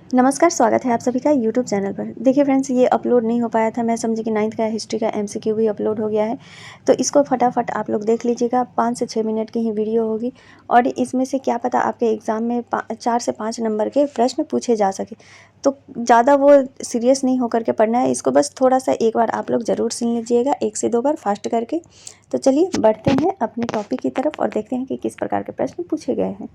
नमस्कार, स्वागत है आप सभी का यूट्यूब चैनल पर। देखिए फ्रेंड्स, ये अपलोड नहीं हो पाया था, मैं समझी कि 9th का हिस्ट्री का एमसीक्यू भी अपलोड हो गया है, तो इसको फटाफट आप लोग देख लीजिएगा। 5 से 6 मिनट की ही वीडियो होगी और इसमें से क्या पता आपके एग्ज़ाम में 4 से 5 नंबर के प्रश्न पूछे जा सके। तो ज़्यादा वो सीरियस नहीं होकर के पढ़ना है, इसको बस थोड़ा-सा एक बार आप लोग ज़रूर सुन लीजिएगा, 1 से 2 बार फास्ट करके। तो चलिए बढ़ते हैं अपने टॉपिक की तरफ और देखते हैं कि किस प्रकार के प्रश्न पूछे गए हैं।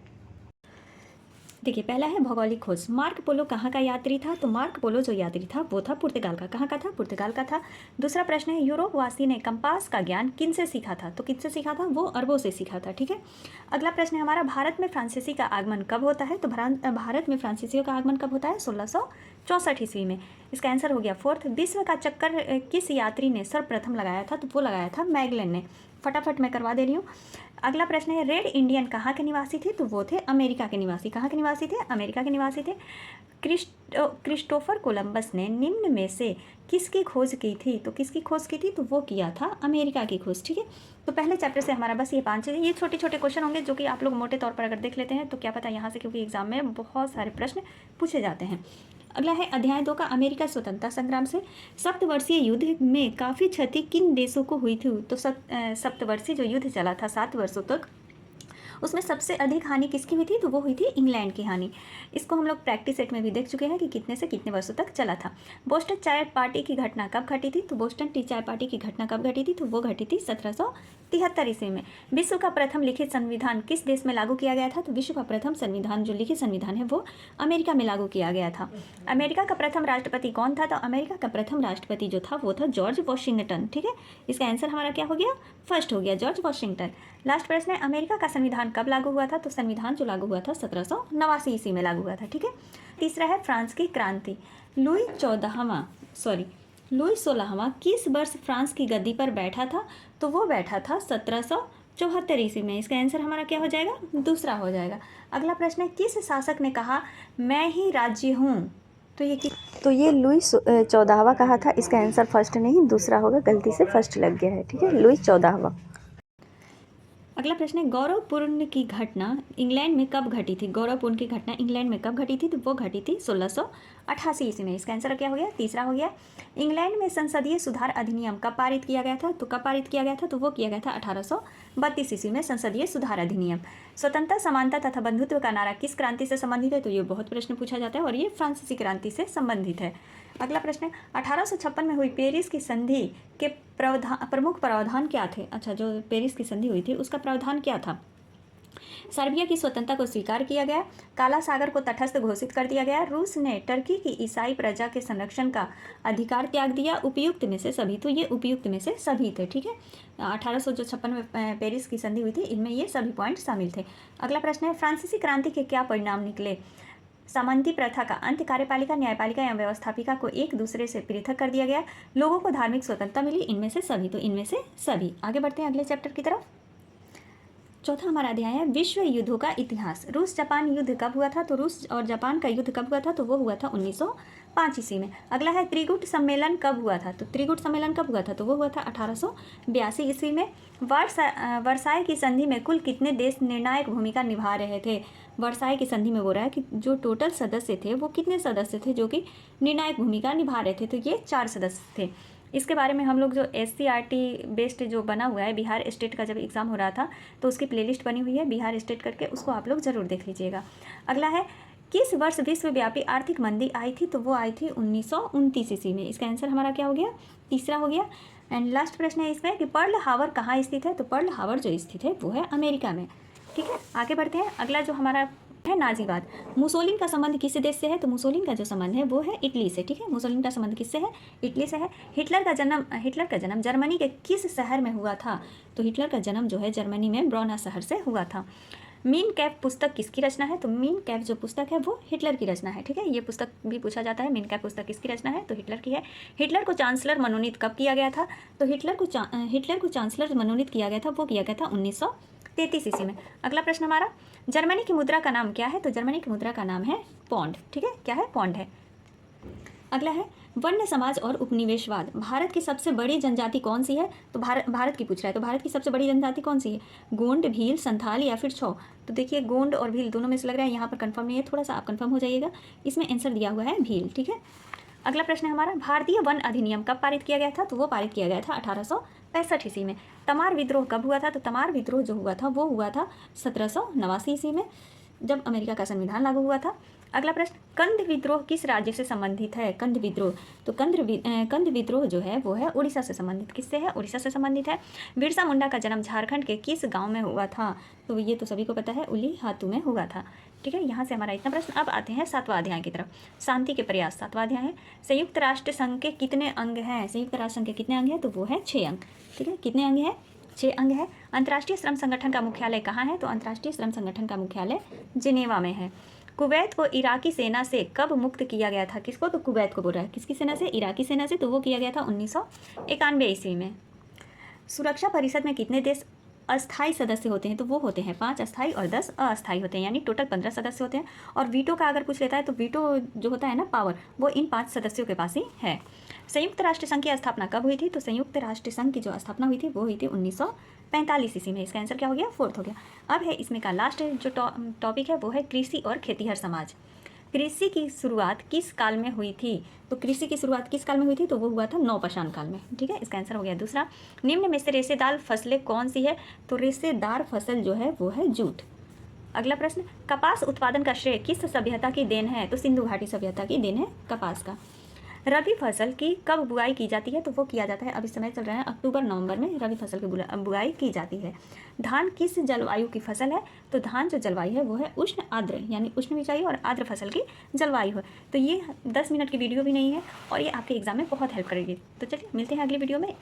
देखिए, पहला है भौगोलिक खोज। मार्क पोलो कहाँ का यात्री था? तो मार्क पोलो जो यात्री था वो था पुर्तगाल का। कहाँ का था? पुर्तगाल का था। दूसरा प्रश्न है, यूरोपवासी ने कंपास का ज्ञान किन से सीखा था? तो किनसे सीखा था? वो अरबों से सीखा था। ठीक है। अगला प्रश्न है हमारा, भारत में फ्रांसीसी का आगमन कब होता है? तो भारत में फ्रांसीसियों का आगमन कब होता है? 1664 ईस्वी में। इसका आंसर हो गया फोर्थ। विश्व का चक्कर किस यात्री ने सर्वप्रथम लगाया था? तो वो लगाया था मैगलन ने। फटाफट मैं करवा दे रही हूँ। अगला प्रश्न है, रेड इंडियन कहाँ के निवासी थे? तो वो थे अमेरिका के निवासी। कहाँ के निवासी थे? अमेरिका के निवासी थे। क्रिस्टोफर कोलंबस ने निम्न में से किसकी खोज की थी? तो किसकी खोज की थी? तो वो किया था अमेरिका की खोज। ठीक है। तो पहले चैप्टर से हमारा बस ये 5 चीज़ें, ये छोटे छोटे क्वेश्चन होंगे जो कि आप लोग मोटे तौर पर अगर देख लेते हैं तो क्या पता यहाँ से, क्योंकि एग्जाम में बहुत सारे प्रश्न पूछे जाते हैं। अगला है अध्याय 2 का, अमेरिका स्वतंत्रता संग्राम से। सप्तवर्षीय युद्ध में काफ़ी क्षति किन देशों को हुई थी? तो सप्तवर्षीय जो युद्ध चला था 7 वर्षों तक, उसमें सबसे अधिक हानि किसकी हुई थी? तो वो हुई थी इंग्लैंड की हानि। इसको हम लोग प्रैक्टिस सेट में भी देख चुके हैं कि कितने से कितने वर्षों तक चला था। बोस्टन चाय पार्टी की घटना कब घटी थी? तो बोस्टन टी चाय पार्टी की घटना कब घटी थी? तो वो घटी थी 1773 ईस्वी में। विश्व का प्रथम लिखित संविधान किस देश में लागू किया गया था? तो विश्व का प्रथम संविधान, जो लिखित संविधान है, वो अमेरिका में लागू किया गया था। अमेरिका का प्रथम राष्ट्रपति कौन था? तो अमेरिका का प्रथम राष्ट्रपति जो था वो था जॉर्ज वॉशिंगटन। ठीक है। इसका आंसर हमारा क्या हो गया? फर्स्ट हो गया, जॉर्ज वॉशिंगटन। लास्ट प्रश्न है, अमेरिका का संविधान कब लागू हुआ था? तो संविधान जो लागू हुआ था 1789 ईस्वी में लागू हुआ था। ठीक है। तीसरा है फ्रांस की क्रांति। लुई 16वां किस वर्ष फ्रांस की गद्दी पर बैठा था? तो वो बैठा था 1774 ईस्वी में। इसका आंसर हमारा क्या हो जाएगा? दूसरा हो जाएगा। अगला प्रश्न है, किस शासक ने कहा मैं ही राज्य हूँ? तो ये लुई 14वां कहा था, इसका आंसर फर्स्ट नहीं दूसरा होगा, गलती से फर्स्ट लग गया है। ठीक है, लुई 14वां। अगला प्रश्न है, गौरवपूर्ण की घटना इंग्लैंड में कब घटी थी? गौरवपूर्ण की घटना इंग्लैंड में कब घटी थी? तो वो घटी थी 1688 ईस्वी में। इसका आंसर क्या हो गया? तीसरा हो गया। इंग्लैंड में संसदीय सुधार अधिनियम कब पारित किया गया था? तो कब पारित किया गया था? तो वो किया गया था 1832 ईस्वी में, संसदीय सुधार अधिनियम। स्वतंत्रता, समानता तथा बंधुत्व का नारा किस क्रांति से संबंधित है? तो ये बहुत प्रश्न पूछा जाता है और ये फ्रांसीसी क्रांति से संबंधित है। अगला प्रश्न है, 1856 में हुई पेरिस की संधि के प्रमुख प्रावधान क्या थे? अच्छा, जो पेरिस की संधि हुई थी उसका प्रावधान क्या था? सर्बिया की स्वतंत्रता को स्वीकार किया गया, काला सागर को तटस्थ घोषित कर दिया गया, रूस ने टर्की की ईसाई प्रजा के संरक्षण का अधिकार त्याग दिया, उपयुक्त में से सभी। तो ये उपयुक्त में से सभी थे। ठीक है। 1856 में पेरिस की संधि हुई थी, इनमें ये सभी पॉइंट शामिल थे। अगला प्रश्न है, फ्रांसीसी क्रांति के क्या परिणाम निकले? सामंती प्रथा का अंत, कार्यपालिका, न्यायपालिका या व्यवस्थापिका को एक दूसरे से पृथक कर दिया गया, लोगों को धार्मिक स्वतंत्रता मिली। इनमें से सभी। तो इनमें से सभी। आगे बढ़ते हैं अगले चैप्टर की तरफ। चौथा हमारा अध्याय है विश्व युद्धों का इतिहास। रूस जापान युद्ध कब हुआ था? तो रूस और जापान का युद्ध कब हुआ था? तो वो हुआ था 1905 ईस्वी में। अगला है, त्रिगुट सम्मेलन कब हुआ था? तो त्रिगुट सम्मेलन कब हुआ था? तो वो हुआ था 1882 ईस्वी में। वर्साई की संधि में कुल कितने देश निर्णायक भूमिका निभा रहे थे? वर्साई की संधि में बोल रहा है कि जो टोटल सदस्य थे वो कितने सदस्य थे जो कि निर्णायक भूमिका निभा रहे थे? तो ये 4 सदस्य थे। इसके बारे में हम लोग जो SCRT बेस्ड जो बना हुआ है, बिहार स्टेट का जब एग्ज़ाम हो रहा था तो उसकी प्लेलिस्ट बनी हुई है बिहार स्टेट करके, उसको आप लोग ज़रूर देख लीजिएगा। अगला है, किस वर्ष विश्वव्यापी आर्थिक मंदी आई थी? तो वो आई थी 1929 ईस्वी में। इसका आंसर हमारा क्या हो गया? तीसरा हो गया। एंड लास्ट प्रश्न है इसमें कि पर्ल हावर कहाँ स्थित है? तो पर्ल हावर जो स्थित है वो है अमेरिका में। ठीक है। आगे बढ़ते हैं। अगला जो हमारा है नाजीवाद। मुसोलिन का संबंध किस देश से है? तो मुसोलिन का जो संबंध है वो है इटली से। ठीक है। मुसोलिन का संबंध किससे है? इटली से है। हिटलर का जन्म जर्मनी के किस शहर में हुआ था? तो हिटलर का जन्म जो है जर्मनी में ब्रोना शहर से हुआ था। मीन कैफ पुस्तक किसकी रचना है? तो मीन कैफ जो पुस्तक है वो हिटलर की रचना है। ठीक है। ये पुस्तक भी पूछा जाता है, मीन कैफ पुस्तक किसकी रचना है? तो हिटलर की है। हिटलर को चांसलर मनोनीत कब किया गया था? तो हिटलर को चांसलर मनोनीत किया गया था, वो किया गया था 1933 ईस्वी में। अगला प्रश्न हमारा, जर्मनी की मुद्रा का नाम क्या है? तो जर्मनी की मुद्रा का नाम है पौंड। ठीक है। क्या है? पौंड है। अगला है वन्य समाज और उपनिवेशवाद। भारत की सबसे बड़ी जनजाति कौन सी है? तो भारत की पूछ रहा है, तो भारत की सबसे बड़ी जनजाति कौन सी है? गोंड, भील, संथाल या फिर छौ? तो देखिए गोंड और भील दोनों में से लग रहा है, यहाँ पर कंफर्म नहीं है, थोड़ा सा आप कंफर्म हो जाइएगा। इसमें आंसर दिया हुआ है भील। ठीक है, अगला प्रश्न है हमारा, भारतीय वन अधिनियम कब पारित किया गया था? तो वो पारित किया गया था 1865 ईस्वी में। तमार विद्रोह कब हुआ था? तो तमार विद्रोह जो हुआ था वो हुआ था 1789 ईस्वी में, जब अमेरिका का संविधान लागू हुआ था। अगला प्रश्न, कंद विद्रोह किस राज्य से संबंधित है? कंद विद्रोह, तो कंद विद्रोह जो है वो है उड़ीसा से संबंधित। किससे है? उड़ीसा से संबंधित है। बिरसा मुंडा का जन्म झारखंड के किस गांव में हुआ था? तो ये तो सभी को पता है, उलीहातू में हुआ था। ठीक है, यहाँ से हमारा इतना प्रश्न। अब आते हैं 7वां अध्याय की तरफ, शांति के प्रयास। 7वां अध्याय है, संयुक्त राष्ट्र संघ के कितने अंग हैं? संयुक्त राष्ट्र संघ के कितने अंग हैं? तो वो है 6 अंग। ठीक है, कितने अंग हैं? 6 अंग है। अंतर्राष्ट्रीय श्रम संगठन का मुख्यालय कहाँ है? तो अंतर्राष्ट्रीय श्रम संगठन का मुख्यालय जिनेवा में है। कुवैत को इराकी सेना से कब मुक्त किया गया था? किसको? तो कुवैत को बोल रहा है। किसकी सेना से? इराकी सेना से। तो वो किया गया था 1991 ईस्वी में। सुरक्षा परिषद में कितने देश अस्थायी सदस्य होते हैं? तो वो होते हैं 5 अस्थायी और 10 अस्थायी होते हैं, यानी टोटल 15 सदस्य होते हैं। और वीटो का अगर पूछ लेता है तो वीटो जो होता है ना पावर, वो इन 5 सदस्यों के पास ही है। संयुक्त राष्ट्र संघ की स्थापना कब हुई थी? तो संयुक्त राष्ट्र संघ की जो स्थापना हुई थी वो हुई थी 1945 ईस्वी में। इसका आंसर क्या हो गया? 4th हो गया। अब है इसमें का लास्ट जो टॉपिक है वो है कृषि और खेतीहर समाज। कृषि की शुरुआत किस काल में हुई थी? तो कृषि की शुरुआत किस काल में हुई थी? तो वो हुआ था नवपाषाण काल में। ठीक है, इसका आंसर हो गया दूसरा। निम्न में से रेशेदार फसलें कौन सी है? तो रेशेदार फसल जो है वो है जूट। अगला प्रश्न, कपास उत्पादन का श्रेय किस सभ्यता की देन है? तो सिंधु घाटी सभ्यता की देन है कपास का। रबी फसल की कब बुआई की जाती है? तो वो किया जाता है, अब इस समय चल रहा है अक्टूबर नवंबर में रबी फसल की बुआई की जाती है। धान किस जलवायु की फसल है? तो धान जो जलवायु है वो है उष्ण आर्द्र, यानी उष्ण भी चाहिए और आर्द्र फसल की जलवायु है। तो ये 10 मिनट की वीडियो भी नहीं है और ये आपके एग्जाम में बहुत हेल्प करेगी। तो चलिए मिलते हैं अगली वीडियो में।